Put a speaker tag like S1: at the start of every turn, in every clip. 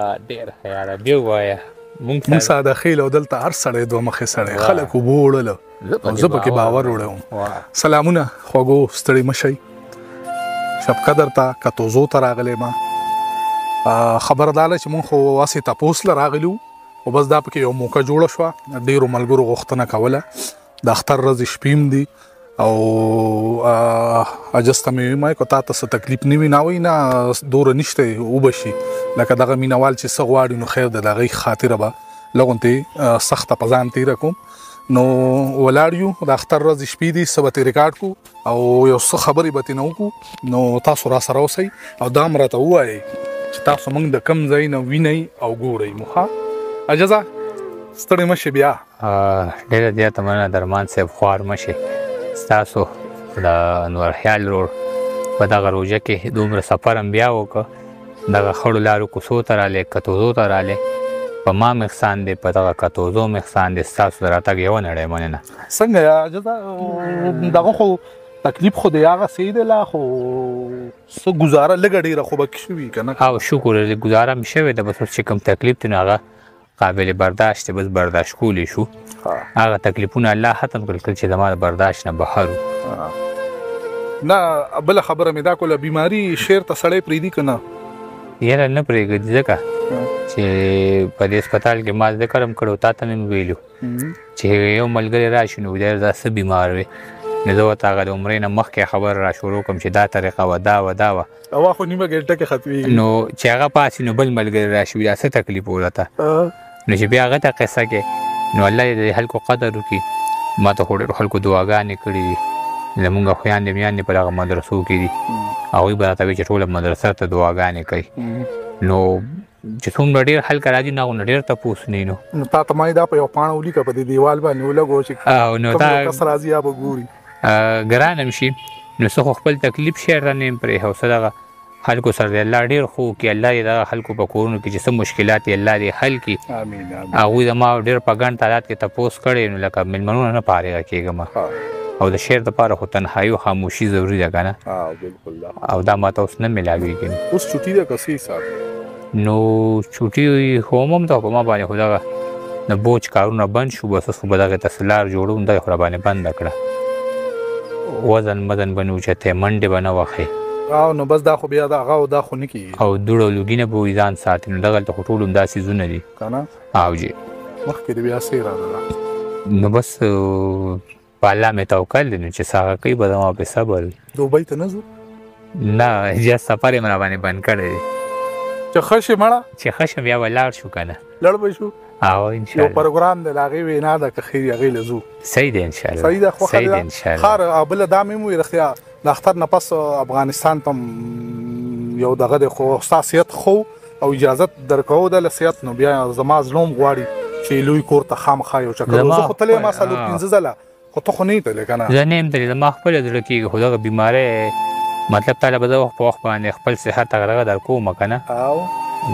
S1: ډېر ښه یاره بیا ووایه
S2: مونږ ساده خیل او دلته هر سړی دوه مخې سړی خلک اوبه وړله او زه پکې باور وړم. سلامونه خوږو ستړي مه شئ. شب قدر ته کتوزو ته راغلی ما خبره دا ده چې مونږ خو هسې تپوس له راغلي وو او بس دا پکې یو موقع جوړه شوه. ډېرو ملګرو غوښتنه کوله د اختر ورځې شپې هم دي او اجسته مې ویمه که تا ته څه تکلیف نه وي نه وایي نه دوره نشته اوبه شي لکه دغه مینهوال چې څه غواړي نو خیر د هغې خاطره به لږ سخته په ځان تېره کوم. نو ولاړ یو د اختر ورځې شپې دي څه به ترې ریکارډ کړو او یو څه خبرې به ترې نه وکړو. نو تاسو را سره اوسئ او دا هم راته ووایئ چې تاسو موږ د کوم ځای نه وینئ او ګورئ مو. ښه اجازه ستړی مه شئ بیا.
S1: ډېره زیاته مننه درمان صاحب خوار مه شئ. ستاسو د انورخیال روډ په دغه روژه کې دومره سفر هم بیا وکړه دغه خړو لارو کوڅو ته رالی کتوزو ته رالی په ما مخسان دی په دغه کتوزو مخسان دی ستاسو د راتګ یوه نړۍ مننه.
S2: څنګه اجازه دغه خو تکلیف خو د هغه څه دی لا خو څه ګزاره لږه ډېره خو به شوي که نه.
S1: او شکر ګزاره مې شوې ده بس اوس چې کوم تکلیف دی نو هغه قابل برداشت دی بس برداشت کولی شو. هغه تکلیفونه الله ختم کړل چې زما د برداشت نه بهر وو.
S2: نه بله خبره مې دا کوله بیماري شعر ته سړی پرېږدي که نه؟
S1: یاره نه پرېږدي ځکه چې په دې هسپتال کې ما ذکر هم کړی تا ته مې ویلو چې یو ملګری راشي نو ویل دا څه بیمار وي نو زه ورته هغه د عمرې نه مخکې خبر را شروع کړم چې دا طریقه وه دا وه دا وه
S2: هوا خو نیمه ګنټه کې ختمېږي
S1: نو چې هغه پاسې نو بل ملګری راشي دا څه تکلیف و راته نو چې بیا هغه ته قصه کې نو الله دې د خلکو قدر وکړي. ما ته خو ډېرو خلکو دعاګانې کړي دي زمونږ خویندې میندې په دغه مدرسو کې دي هغوی به راته وایي چې ټوله مدرسه ته دعاګانې کوي. نو چې څومره ډېر خلک راځي نو هغونه ډېر تپوس نه
S2: نو تا ته ما دا په یو پاڼه ولیکه په دې دیوال باندې ولګو چې کوم کس راځي یا به ګوري
S1: ګران هم شي. نو څه خو خپل تکلیف شعر ته نه یم پرېښود څه دغه خلکو سره د الله ډېر خو وکړي الله دې دغه خلکو په کورونو کې چې څه مشکلات یې الله دې حل کړي. هغوی زما ډېر په ګڼ تعداد کې تپوس کړی نو لکه مېلمنونه نه فارغه کېږم او د شعر دپاره خو تنهایي او خاموشي ضروري ده که نه او دا ماته اوس نه میلاویږي.
S2: اوس چوټي ده که څه حساب
S1: نو چوټي خو هم ده په ما باندې خو دغه د بوج کارونه بند شو بس اوس خو به دغې ته لار جوړوم دغې خو راباندې بنده کړه وزن مزن به نه اوچتی منډې به نه وښې
S2: او نو بس دا خو بیا د هغه او دا خو نه کېږي
S1: او دوړ او لوګي نه به وي ځان ساتي نو دغلته خو ټول همدا څیزونه دي
S2: که نه
S1: او جي
S2: مخکې د بیا څه اراده
S1: نو بس په الله مې توکل دی نو چې څه هغه کوي به زما پې صبر وي.
S2: دوبۍ ته نه ځو؟
S1: نه اجازه سفر یې م راباندې بند کړی دی
S2: چې ښه شي مړه
S1: چې ښه شم بیا به لاړ شو که نه
S2: لړ به شو
S1: او انشاءالله
S2: یو پروګرام دی د هغې وینا ده که خیر هغې له ځو
S1: صحیح دی انشاءالله
S2: صحیح ده خوښه
S1: صحیح دی انشاءالله.
S2: خار او بله دا مې هم وویل رښتیا د اختر نه پس افغانستان ته یو دغه دی خو ستا صحت خو او اجازت درکوو ده له صحت نو بیا زما زړه هم غواړي چې لوی کور ته خامخا یو چکر زه خو تللی یم 4-5 ځله خو ته خو نه یې تللی که نه؟
S1: زه نه یم تللی زما خپله زړه کېږي خو دغه بیمارۍ مطلب تاله به زه وخت په وخت باندې خپل صحت هغه دغه در کوم که نه
S2: او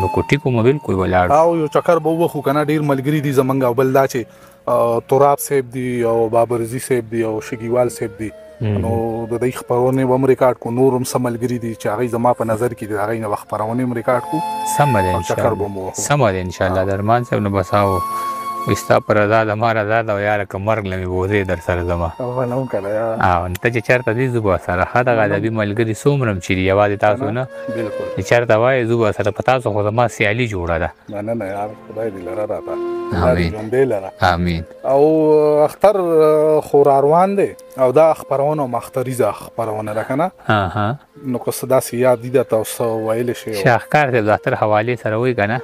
S1: نو کوټي کومه بلکل ولاړ
S2: او یو چکر به ووخو که نه ډېر ملګري دي زمونږ او بل دا چې تراب صاحب دي او بابرزي صاحب دي او شګیوال صاحب دي نو د دوی خپرونې به هم ریکارډ کړو نور هم څه ملګري دي چې هغوی زما په نظر کې دي د هغوی نه به خپرونې هم ریکارډ کړو
S1: سمه ده
S2: چکر به مو ووهو
S1: سمه ده انشاءالله درمان صاحب نو بس او ستا په رضا د ما رضا ده او یاره که مرګ له مې بوځې در سره زما
S2: نه هم که نه
S1: او ته چې چېرته ځې زه به ورسره ښه دغه ادبي ملګري څومره هم چې دي یوازې تاسو نه
S2: بلکل
S1: چې چېرته وایې زه به ورسره په تاسو خو زما سیالي جوړه ده.
S2: مننه یار خدای دې لره راته ژوندی لره
S1: امین.
S2: او اختر خو را روان دی او دا خپرونه مختریزه خپرونه ده که نه نو که څه داسې یاد دي درته او څه ویلی شي
S1: شاهکار صاحب د اختر حوالې سره وایي که نه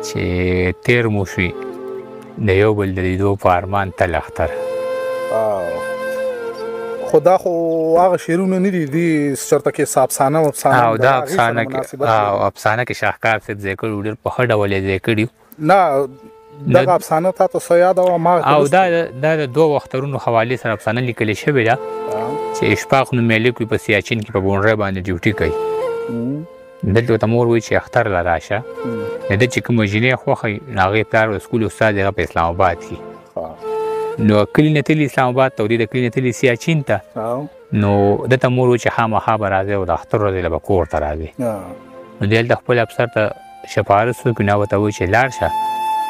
S1: چې تېر مو شوي د یو بل د لیدو په ارمان تل اختر
S2: خو دا خو هغه شعرونه نه دي دي چېرته کې افسانه
S1: او دا افسانه کې او افسانه کې شاهکار صاحب ځای کړي ډېر په ښه ډول یې ځای کړي
S2: نه دغه افسانه تا ته څه یاد
S1: او دا د 2 اخترونو حوالې سره افسانه لیکلې شوې ده چې اشفاق نومیالیک وي په سیاچین کې په بونډرۍ باندې ډیوټي کوي دلته ورته مور وایي چې اختر له راشه د ده چې کومه جینۍ خوښوي نو هغې پلار د سکول استاد هغه په اسلام آباد کې نو کلي نه تلي اسلام آباد ته او دې د کلي نه تلي سیاچین ته نو دته مور وایي چې خامخا به راځي او د اختر ورځې له به کور ته راځي نو دې هلته خپل افسر ته شفارس وکړي نه ورته وایي چې لاړ شه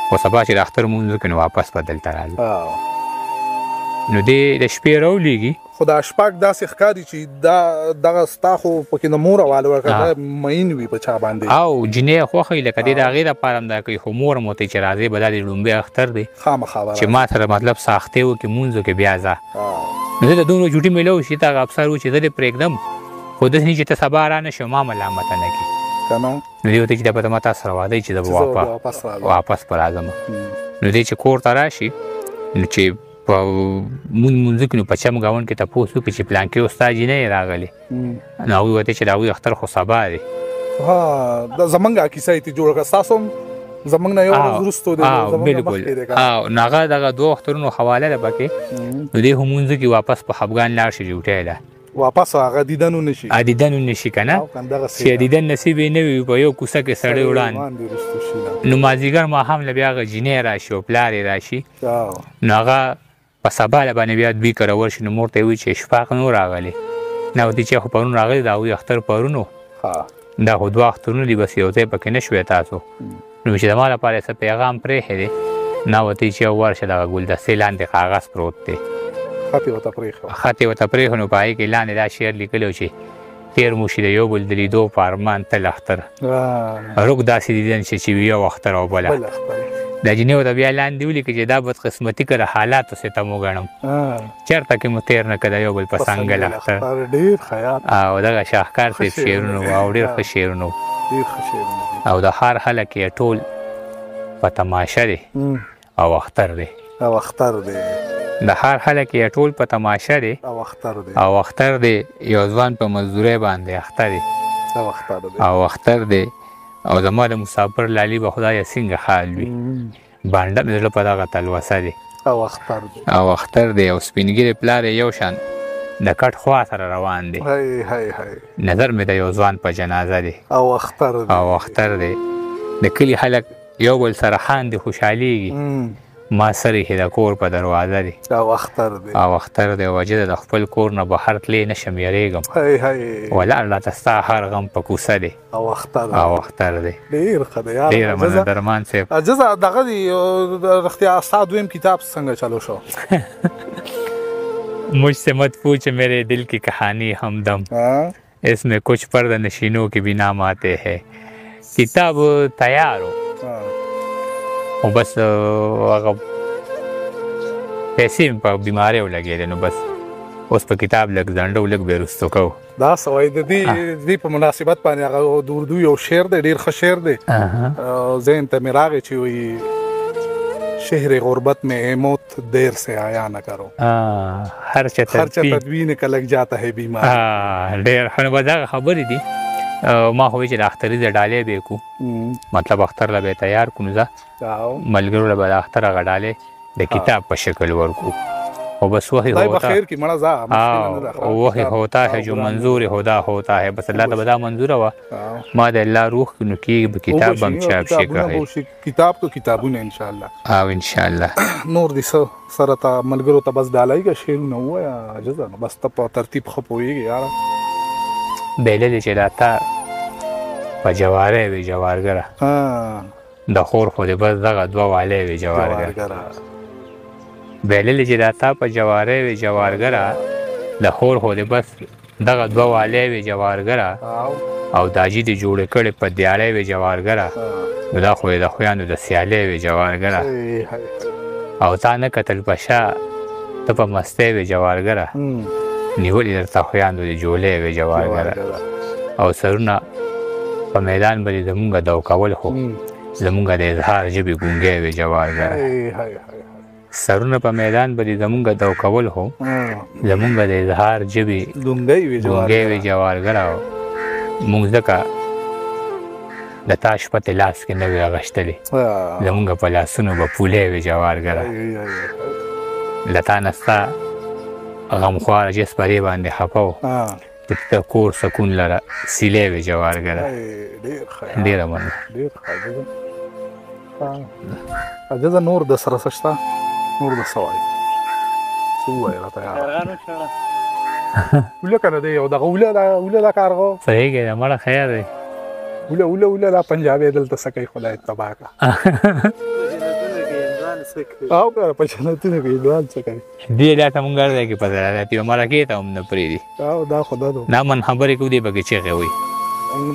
S1: خو سبا چې د اختر لمونځ وکړي نو واپس به دلته راځي نو دی د شپې راولېږي
S2: خو دا شپږ داسې ښکاري چې دغه ستا خو پکې د مور حواله ورکړه مین وي په چا باندې
S1: او جینۍ خوښوي لکه دی د هغې دپاره هم دا کوي خو مور هم ورته چې راځې به دا د لومبۍ اختر دی
S2: خامخا
S1: چې ما سره مطلب ساختې وکړي مونځ وکړي بیا ځه نو زه د دومره جوټي میله وشي ته هغه افسر و چې زه دې پرېږدم خو داسې نه چې ته سبا را نه شې ما ملامته نه کړي نو دی ورته چې دا به ته ما تا سره واده چې زه به واپس به راځم نو دی چې کور ته راشي نو چې په مونځ کې نو په چم ګاونډ کې تپوس وکړي چې پلانکې ستا جینۍ راغلې نو هغوی ورته چې د هغوی اختر خو سبا دی
S2: دا زمونږ کیسه یې جوړه کړه ستاسو هم زمونږ نه یو ورځ وروسته دی
S1: بالکل نو هغه دغه دوه اخترونو حواله ده پکې نو دی هم مونځ کې واپس په خفګان لاړ شي ډیوټۍ له
S2: واپس هغه دیدنو نشي
S1: دیدنو نشي که نه چې دیدن نصیب یې نه وي په یو کوڅه کې سړی وړاندې نو مازدیګر ماښام له بیا هغه جینۍ راشي او پلار یې راشي نو هغه په سبا له باندې بیا دوی کره ورشي نو مور ته یې وایي چې اشفاق نو راغلی نه ورته چې خو پرون راغلی د هغوی اختر پرونو دا خو دوه اخترونه دي بس یو ځای پکې نه شوې تاسو نو چې د ما لپاره څه پیغام پرېښی دی نه ورته چې ورشه دغه ګلدستې لاندې کاغذ پروت دی خط یې ورته پرېښو نو په هغې کې لاندې دا شعر لیکلی و چې تېر مو شي د یو بل د لیدو په ارمان تل اختر روږ داسې دیدن چې یو اختر او بل اختر دا جینۍ ورته بیا لاندې ولیکي چې دا بدقسمتي که د حالاتو ستم وګڼم چېرته کې مو تېر نه که د یو بل په څنګل اختر او دغه شاهکار صاحب شعرونه وو او ډېر ښه شعرونه وو او د ښار خلک یې ټول په تماشه دی او اختر دی د ښار خلک یې ټول په تماشه دی او اختر دی یو ځوان په مزدورۍ باندې اختر دی او اختر دی او زما د مسافر لالي به خدایه څنګه حال وي بانډه مې زړه په دغه تلوسه دی او اختر دی او سپین ږیری پلار یې یو شان د کټ خوا سره روان دی نظر مې د یو ځوان په جنازه دی او اختر دی د کلي خلک یو بل سره خاندي خوشحالیږي ما سره یې د کور په دروازه دی او اختر دی وجه د خپل کور نه بهر تللی نشم یریږم ولاړ راته ستا هر غم په کوڅه دی او اختر دی ډېره مننه درمان صاحب
S2: اجازه دغه دی رښتیا ستا دویم کتاب څنګه چالو شو
S1: مجھ سے مت پوچھ میرے دل کی کہانی ہمدم اس میں کچھ پرد نشینوں کے بھی نام آتے ہیں کتاب تیار ہو او بس هغه پیسې مې په بیمارۍ ولګېدې نو بس اوس په کتاب لږ ځنډه لږ بې رستو کوو
S2: دا سوای د دې په مناسبت باندې هغه د اردو یو شعر دی ډېر ښه شعر دی ذهن ته مې راغی چې وایي شهر غربت میں ہے موت دیر سے آیا نہ کرو
S1: هر چا
S2: تدبین کا لگ جاتا ہے بیمار
S1: ډېر ښه نو بس هغه خبرې دي ما خو چې د اختري د ډالۍ به کو مطلب اختر له به تیار کو نو زه ملګرو له به د اختر هغه ډالۍ د کتاب په شکل ورکو او بس وہی ہوتا ہے جو منظور خدا ہوتا ہے بس اللہ تعالی منظور ہوا ما د الله روح نو کې کتاب بم چاپ شي کوي
S2: کتاب تو کتابونه ان شاء الله
S1: او ان شاء الله
S2: نور دي سره ته ملګرو ته بس ډالۍ کا شعر نو وایا اجازه بس ته په ترتیب خپويږي یار
S1: بیللی چې دا تا په جواره وي جوارګره د خور خو دې بس دغه دوه والی وي جوارګره بیللی چې دا تا په جواره وي جوارګره د خور خو دې بس دغه دوه والی وي جوارګره او داجي دې جوړې کړې په دیاړی وي جوارګره نو دا خو یې د خویانو د سیالۍ وي جوارګره او تا نه کتل په شا ته په مستۍ وي جوارګره نیولې درته خویانو د جولۍ وي جوارګره او سرونه په میدان باندې زمونږ دوکول خو زمونږ د اظهار ژبې ګونګی وي جوارګره سرونه په میدان باندې زمونږ دوکول خو زمونږ د اظهار ژبې ګونګی وي جوارګره مونږ ځکه د تا شپه ته لاس کې نه وي اغشتلې زمونږ په لاسونو به پولۍ وي جوارګره له تا نه ستا غمخواره چې سپرې باندې خفه و د کور سکون لره سیلۍ وي جوارګره ډېره مننه
S2: اجازه نور د سره څه شته نور د څه وایي څه ووایې راته یاره اوله که نه دی یو دغه اوله دا کارغه
S1: صحیح کې ده مړه خیر دی
S2: اوله دا پنجابي دلته څه کوي خدای تباه کړه او که په جنتونو کې هندوان څه کوي
S1: دې لا ته مونږ راځي کې پته راځي په مرکه ته هم نه پریدي
S2: او دا خدا دو
S1: دا من خبرې کو دی بګی چیغه وي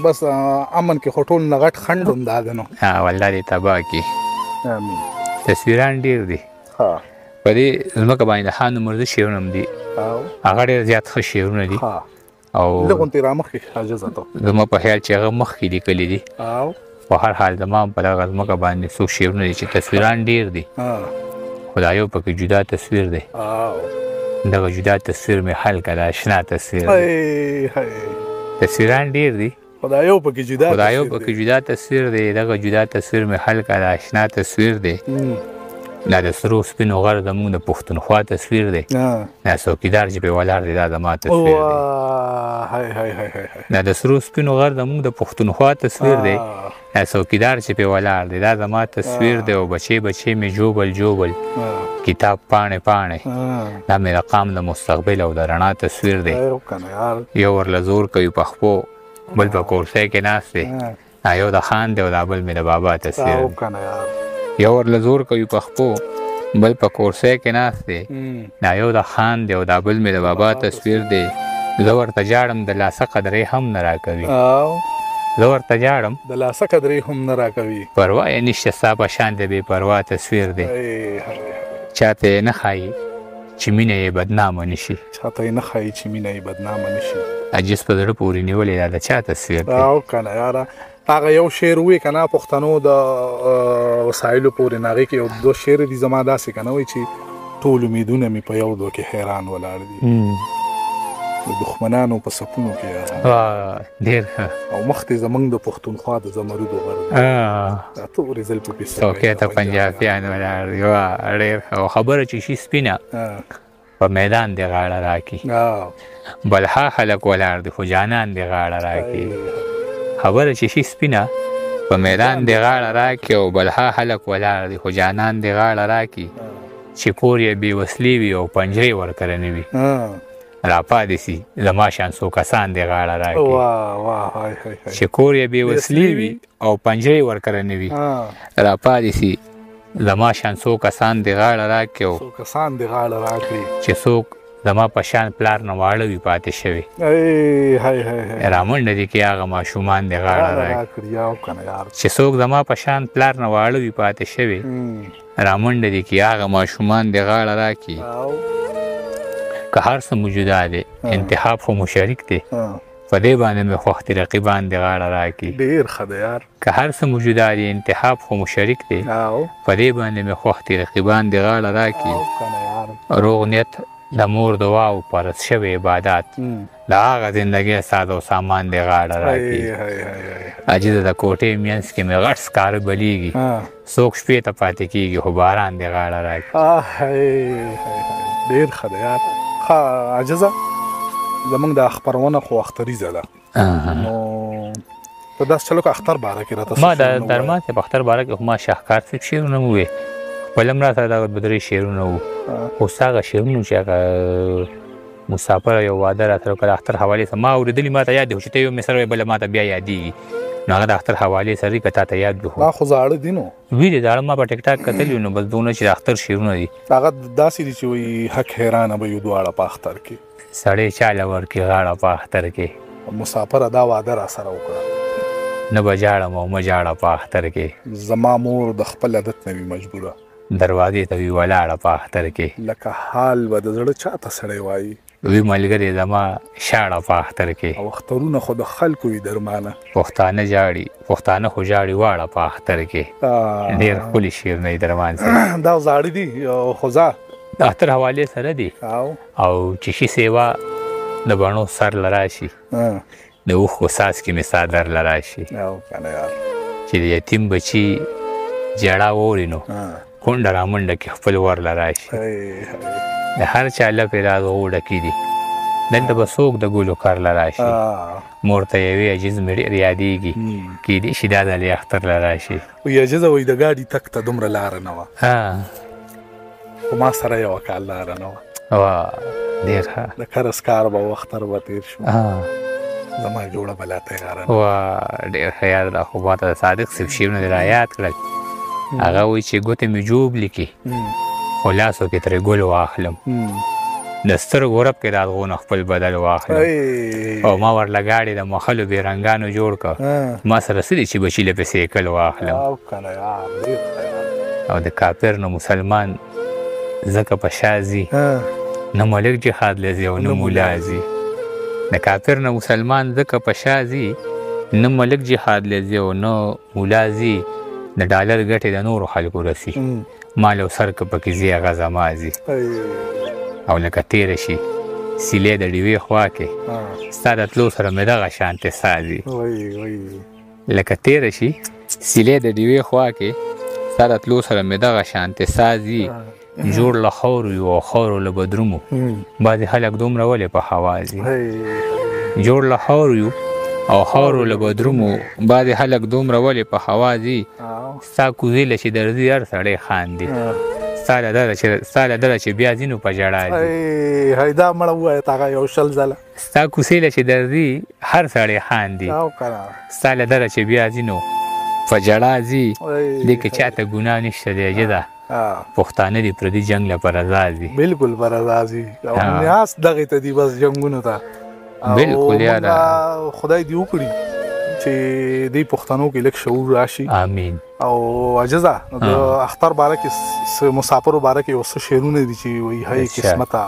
S2: بس امن کې خټول نغټ خند هم داغنو
S1: ها والله دې تبا کی
S2: امين
S1: تصویران ډیر دي
S2: ها
S1: په دې زمکه باندې خان مرزي شیرونه دي
S2: او
S1: هغه ډیر زیات ښه شیرونه دي
S2: ها
S1: او
S2: لغون تیر مخ کې اجازه ته
S1: زما په خیال چې هغه مخ کې لیکلي دي
S2: او
S1: په هر حال زما په دغه زمکه باندې څو شیرونه دي چې تصویران ډیر دي
S2: ها
S1: خدایو پکې جدا تصویر دی
S2: او
S1: دغه جدا تصویر مې حل کړه آشنا تصویر
S2: هاي هاي
S1: تصویران ډیر دي
S2: خدایو پکې جدا
S1: خدایو پکې جدا تصویر دی دغه جدا تصویر مې حل کړه آشنا تصویر دی دا د سرو سپینو غر زموږ د پښتونخوا تصویر دی دا څوکیدار چې پې ولاړ دی دا زما تصویر دی
S2: هاي هاي هاي
S1: دا د سرو سپینو غر زموږ د پښتونخوا تصویر دی دا څوکیدار چې پې ولاړ دی دا زما تصویر دی او بچې بچې مې جوبل جوبل کتاب پاڼې پاڼې دا مې د قام د مستقبل او د رڼا تصویر دی یو ورله زور کوي پخپو بل په کورسۍ کې ناست دی دا یو د خان دی او دا بل مې د بابا تصویر دی یو ورله زور کوي پخپو بل په کورسۍ کې ناست دی دا یو د خان دی او دا بل مې د بابا تصویر دی زه ورته جاړم د لاسه قدرې هم نه راکوي زه ورته جاړم
S2: د لاسه قدرې هم نه راکوي
S1: پروا یې نشته ستا په شان د بې پروا تصویر دی چاته یې نه ښایي چې مینه یې بدنامه نشي
S2: چاته یې نه ښایي چې مینه یې بدنامه نشي
S1: عجیز په زړه پورې نیولې دا د چا تصویر دی
S2: او کنه یاره هغه یو شعر وی کنه پښتنو د وسایلو پورې ناغي کې یو دو شعر دي زما داسې کنه وی چې ټول امیدونه مې په یو دو کې حیران ولاړ دي د دښمنانو په سپونو کې
S1: ډېر
S2: او مخته زمنګ د پښتونخوا د زمرودو غر دا ټول رزل په پیسه
S1: څوکې ته پنجابیان ولاړ دي ډېر خبره چې شي سپینه په میدان دی غاړه راکي بلها خلک ولاړ دي خو جانان دی غاړه راکي خبره چې شي سپینه په میدان دی غاړه راکي او بلها خلک ولاړ دي خو جانان دی غاړه راکي چې کور یې بې وسلې وي او پنجرې ورکره نه وي راپاتې سي زما شان څو کسان دی غاړه راکي چې کور یې بې وسلې وي او پنجرې ورکره نه وي راپاتې سي زما شان څو کسان دی غاړه راکي او
S2: کسان دی غاړه راکي
S1: چې څوک زما په شان پلار نه واړه وي پاتې شوي رامنډه دي کې هغه ماشومان دی غاړه راکي چې څوک زما په شان پلار نه واړه وي پاتې شوي رامنډه دي کې هغه ماشومان دی غاړه راکي که هر څه موجوده دی انتخاب خو مشارک دی په دې باندې مې خوښ دي رقیبان دی غاړه راکي
S2: ډېر ښه دی یار
S1: که هر څه موجوده دی انتخاب خو مشارک دی په دې باندې مې خوښ دي رقیبان دی غاړه راکي روغ نیت د مور دعا او پرست شوی عبادت د هغه زندګۍ ساده او سامان دی غاړه راکي عجیزه د کوټې منځ کې مې غټ سکاره بلیږي څوک شپې ته پاتې کېږي خو باران دی غاړه راکي
S2: ډېر ښه دی یار ښه عجزه زمونږ د خپرونه خو اختریزه ده نو په داسې چلو کې اختر باره کې راته
S1: ما د درمان صاحب اختر باره کې خو ما شاهکار صاحب شعرونه مو وې خپل هم راته دغه دوه درې شعرونه وو اوس هغه شعرونه چې هغه مسافر یو واده راته وکړ اختر حوالې سره ما اورېدلي ما ته یاد دی خو چې ته یو مې سره وایې بله ما ته بیا یادېږي نو هغه د اختر حوالې سره که تا ته یاد وي
S2: دا خو زاړه دي نو
S1: وي دي زاړه ما په ټیک ټاک کتلي نو بس دونه چې د اختر شعرونه دي
S2: هغه داسې دي چې وایي حق حیرانه به یو دواړه په اختر کې
S1: سړی چاله ورکړي غاړه په اختر کې
S2: مسافره دا واده را سره وکړه
S1: نه به جاړم او مه جاړه په اختر کې
S2: زما مور د خپل عادت نه وي مجبوره
S1: دروازې ته وي ولاړه په اختر کې
S2: لکه حال به د زړه چاته سړی وایي
S1: وی ملګری زما شاړه په اختر کې
S2: او اخترونه خو د خلکو وي درمانه
S1: پښتانه جاړي پښتانه خو جاړي واړه په اختر کې ډېر ښکلي شعر نه درمان سره
S2: دا زاړه دي خو زه
S1: د اختر حوالې سره دي او چې شي سیوا د بڼو سر لراشي د اوښکو ساس کې مې څادر لراشي چې د یتیم بچي جړه ووري نو کونډه رامنډه کې خپل ور لراشي د هر چا لپې راز غوډکې دي دلته به څوک د ګلو کار لراشي مور ته یوې عجیز مې ډېر یادېږي کیدای شي دا د اختر لراشي
S2: وایي عجیزه وایي د ګاډي تک ته دومره لاره نه وه خو ما سره یوه کال لاره نه وه
S1: ډېر ښه
S2: د کرس کار به و اختر به تېر شو زما جوړه بلا تیاره
S1: وا ډېر ښه یاد را خو ماته د صادق صاحب شعرونه دې را یاد کړل هغه وایي چې ګوتې مې جوب لیکي خو لاسو کې ترې ګل واخلم د سترګو رپ کې د ادغونه خپل بدل واخلم او ما ورله ګاډې د مخلو بې رنګانو جوړ کړه ما سره څه دي چې بچي له پسې کل واخلم او د کافر نه مسلمان ځکه په شا ځي نه ملک جهاد له ځي او نه مولا ځي د کافر نه مسلمان ځکه په شا ځي نه ملک جهاد له ځي او نه مولا ځي د ډالر ګټې د نورو خلکو رسي مال او سر که پکې ځي هغه زما ځي او لکه تېره شي سیلې د ډیوې خوا کې ستا د تلو سره مې دغه شانتې سا ځي لکه تېره شي سیلې د ډیوې خوا کې ستا د تلو سره مې دغه شانتې سا ځي جوړ له خاورو یو او خاورو له بدرومو بعضې خلک دومره ولې په هوا ځي جوړ له خاورو یو او خاورو له بدرومو بعضې خلک دومره ولې په هوا ځي ستا کوزې له چې درځي هر سړی خاندي ستا له ډله چې بیا ځي نو په ژړا ځي
S2: دا مړه ووایه هغه یو شل ځله
S1: ستا کوڅې له چې درځي هر سړی خاندي ستا له ډله چې بیا ځي نو په ژړا ځي دې کې چاته ګناه نشته دی جده پښتانه دي پردي جنګ له پر رضا ځي
S2: بالکل پر رضا ځي او نیاز دغې ته دي بس جنګونو ته
S1: بالکل یاره
S2: خدای دې وکړي چې دې پښتنو کې لږ شعور راشي
S1: امین
S2: او عجزه د اختر باره کې مسافرو باره کې اوس شعرونه دي چې وایي هی قسمته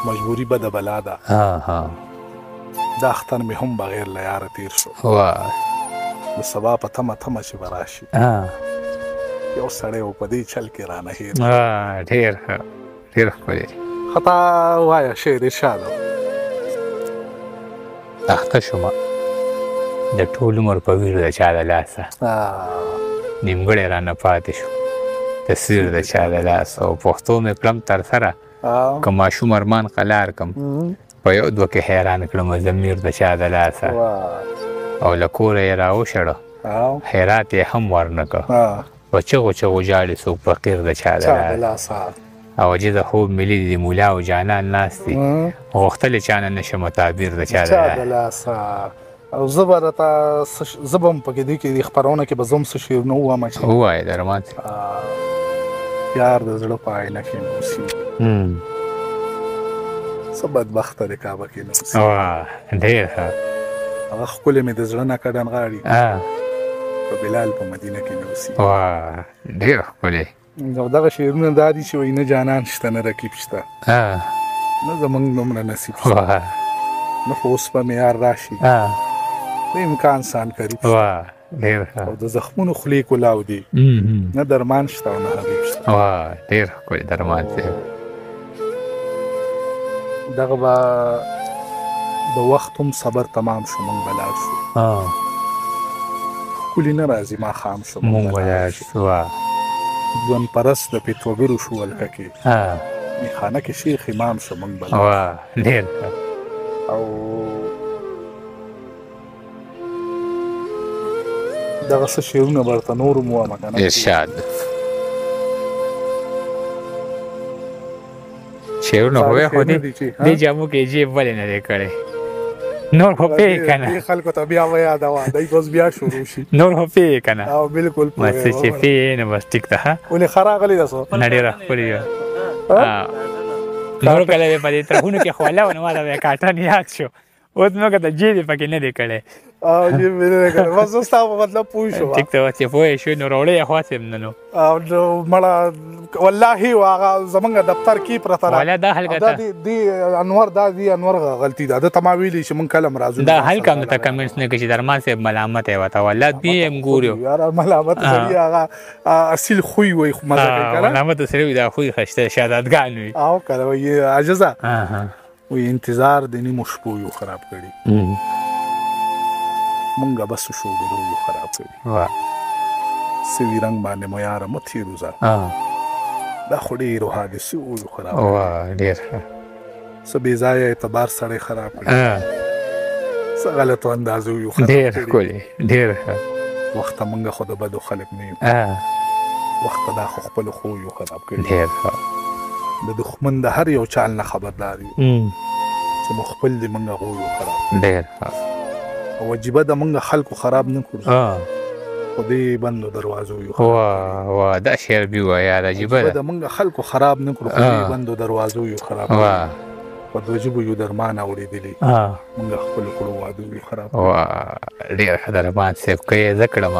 S2: مجبوري بده بلا ده دا اختر مې هم بغیر له یاره تیر شو د سبا په تمه چې به راشي یو سړی و په دې چل کې رانه هېر
S1: ډېر ښه ډېر ښکلی
S2: خطا وایه شعر ارشاد
S1: اخته شومه د ټول عمر په ویر د چا د لاسه نیمګړی رانه پاتې شو تصویر د چا د لاسه او پښتو مې کړم تر سره که ماشوم ارمان قلار کم په یو دوه کې حیران کړم ضمیر د چا د لاسه او له کوره یې راوشړه خیرات یې هم ورنه کړه په چغو چغو ژاړي څوک فقیر د چا د لاسه او عجیزه خوب ملي دي مولا او جانان ناست دي غوښتلې چانه نشم تعبیر د چا د لاسه
S2: او زه به راته زه به هم پکې دې کې د خپرونه کې به زه هم څه شعرونه ووایم چې
S1: ووایه درمان
S2: پیار د زړه په آینه کې نه اوسي څه بدبخته دی کعبه کې نه اوسي
S1: ډېر ښه
S2: هغه ښکلې مې د زړه نه کډن غاړي په بلال په مدینه کې نه اوسي
S1: ډېر ښکلی
S2: او دغه شعرونه دا دي چې وایي نه جانان شته نه رقیب شته نه زمونږ دومره نصیب شته نه خو اوس به مې یار راشي د امکان سان قریب
S1: شته
S2: او د زخمونو خولې کلاو دي نه درمان شته او نه حبیب شته
S1: ډېر ښکلی درمان صاحب
S2: دغه به د وخت هم صبر تمام شو مونږ به لاړ شو ښکلي نه راځي ماښام شو
S1: مونږ به لاړ شو
S2: ژوند پرست د پیتوګرو شو ولکه کې میخانه کې شیخ امام شو مونږ به
S1: لاړ ډېر
S2: او دغه څه شعرونه به ورته نور هم ووایم که نه
S1: ارشاد شعرونه خو یې خو دې جامو کې جیب ولې نه دی کړی نور خو پوهېږې که نه
S2: خلکو ته بیا ویادوه دی بس بیا شروع شي
S1: نور خو پوهېږې که نه
S2: او بالکل
S1: بس چې پوهېږې نو بس ټیک ده ښه
S2: ولې ښه راغلې ده څه
S1: نه ډېره ښکلې ده نور کله به په دې ترخونو کې خوله و نو ما ته به کاټن یاد شو اوس مې وکتل جیب یې پکې نه دی کړی
S2: جیب مې نه دی کړی بس زه ستا په مطلب پوه شوم
S1: ټیک ده چې پوه شوې نو راوړی یې خواڅېم نه نو
S2: مړه والله هغه زمونږ دفتر کې پرته
S1: والا دا حل کته
S2: دې انور دا دې انور غلطي ده ته ما ویلي چې مونږ کله راځو
S1: دا حل کوم ته کمنټس نه کې چې درمان صاحب ملامت یې وته والله دې هم ګورو
S2: یار ملامت سړي هغه اصل خوې وي مزه کوي
S1: ملامت سړي دا خوې خشته شهادتګان وي
S2: او کله وي عجزه وی انتظار د نیمو شپو یو خراب کړي مونږه بس شو ډېرو یو خراب کړي سوي رنګ باندې مو یاره مه تېروځه دا خو ډېرو حادثې یو خراب کړي
S1: ډېر
S2: څه بې ځایه اعتبار سړی خراب کړي څه غلطو اندازو یو خراب
S1: ډېر ښکلې ډېر ښه
S2: وخته مونږه خو د بدو خلک نه یو وخته دا خو خپلو خو یو خراب کړي
S1: ډېر ښه
S2: د دښمن د هر یو چال نه خبردار یو چې مو خپل دې مونږه غو یو خراب
S1: ډېر ښه
S2: او عجیبه د موږ خلکو خراب نه کړو خو دې بندو دروازو یو
S1: وا دا شعر بي وایه عجیبه
S2: د موږ خلکو خراب نه کړو خو دې بندو دروازو یو خراب په دوه ژبو یو درمان اورېدلی موږ خپل کړو وادو یو خراب
S1: ډېر ښه درمان صاحب که یې زه کړم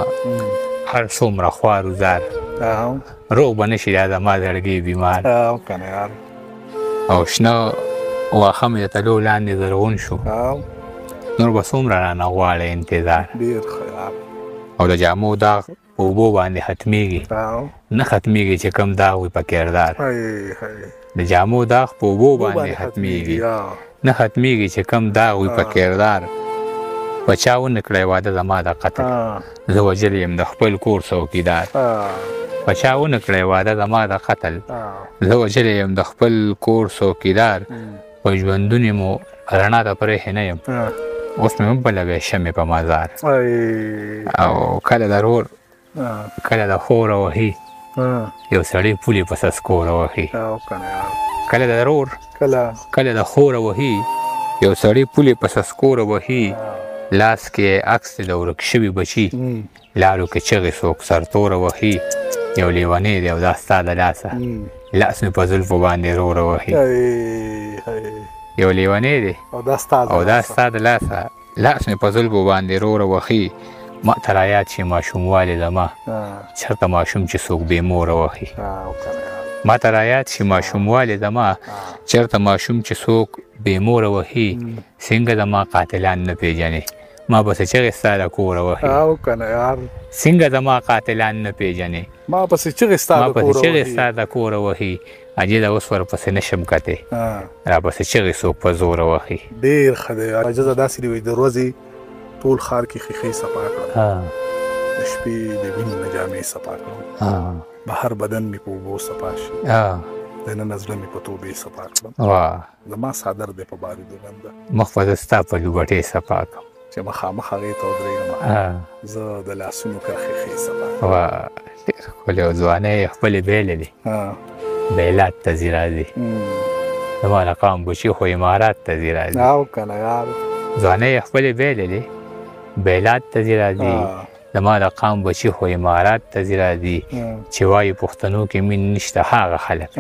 S1: هر څومره خوار وزار روغ به نه شي دا زما زړګي بیمار
S2: کنه یار
S1: او شنه واښه مې د تلو لاندې زرغون شو نور به څومره رانه غواړې انتظار
S2: ډېر ښه یار
S1: او د جامو داغ په اوبو باندې ختمیږي نه ختمیږي چې کم داغ وي په کردار د جامو داغ په اوبو باندې ختمیږي نه ختمیږي چې کم داغ وي په کردار په چا ونه کړی واده زما د قتل زه وژلی یم د خپل کور څوکیدار په چا ونه کړی واده زما د قتل زه وژلی یم د خپل کور څوکیدار په ژوندون مو رڼا ته پرېښې نه یم اوس مې وبلوې شمې په مزار او کله د رور کله د خوره وهي یو سړی پولې په سسکوره وهي کله د رور کله د خوره وهي یو سړی پولې په سسکوره وهي لاس کې عکس د ورک شوي بچي لارو کې چغې څوک سرتوره وهي یو لیونی دی او دا ستا د لاسه لاس مې په زلفو باندې روره وهي یو لیونی دی او دا ستا د لاسه لاس مې په زلفو باندې روره وهي ما ته رایاد شي ماشوموالې زما چېرته ماشوم چې څوک بې موره وهي ما ته رایاد شي ماشوموالې زما چېرته ماشوم چې څوک بې موره وهي څنګه زما قاتلان نه پېژنې ما پسې چغې ستا د کوره وهي څنګه زما قاتلان نه پېژنې
S2: ما پسې چغې
S1: ستا د کوره وهي عجیله اوس ورپسې نشم کتې راپسې چغې څوک په زوره وهي
S2: ډېر ښه دی عجزه داسې دی د ورځې ټول ښار کې ښیښې صفا کړم د شپې د وینو نه جامې صفا کړم بهر بدن مې په اوبو صفا شي دننه زړه مې په توبې صفا کړم زما څادر دی په باریدو بنده
S1: مخ به زه ستا په لوبټې صفا کړم
S2: چې مخامخ هغې ته ودرېږم زه د لاسونو کرښې صفا کړم
S1: ډېر ښکلې او ځوانۍ یې خپلې بیلې دي بیلات ته ځي راځي زما د قام بچي خو امارات ته ځي راځي ځوانۍ یې خپلې بیلې دي بیلات ته ځي راځي زما د قام بچي خو امارات ته ځي راځي چې وایي پښتنو کې مینې نشته هغه خلک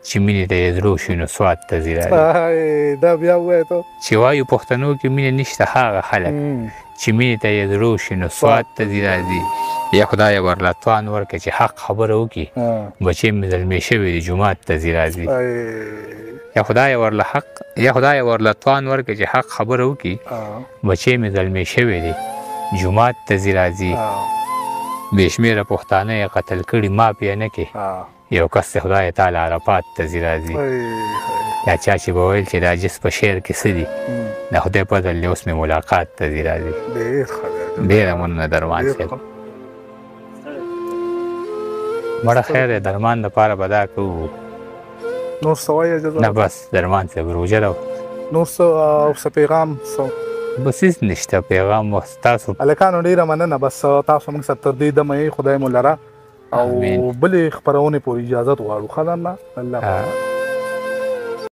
S1: چې مینې ته یې زړه وشي نو سوات ته ځي راځي چې وایي پښتنو کې مینې نشته هغه خلک چې مینې ته یې زړه وشي نو سوات ته ځي راځي یا خدای ورله توان ورکړي چې حق خبره وکړي بچې مې زلمې شوي دي جومات ته ځي راځي یا خدای ورله توان ورکړي چې حق خبره وکړي بچې مې زلمې شوي دي جومات ته ځي راځي بې شمېره پښتانه یې قتل کړي معاف یې نه کړي یو کس د خدای تعالی عرفات ته ځي راځي یا چا چې به ویل چې دا جس په شعر کې څه دي د خدای فضل دی اوس مې ملاقات ته ځي راځي ډېره مننه درمان صاحب مړه خیر دی درمان دپاره به دا کوو
S2: نور څه وایې اجازه
S1: نه بس درمان صاحب روژه ده
S2: نور څه او څه پیغام څه
S1: بس هېڅ نشته پیغام تاسو
S2: هلکانو ډېره مننه بس تاسو موږ سره تر دې دمه یې خدای مو لره او بلې خپرونې پورې اجازت غواړو ښه ده نه الله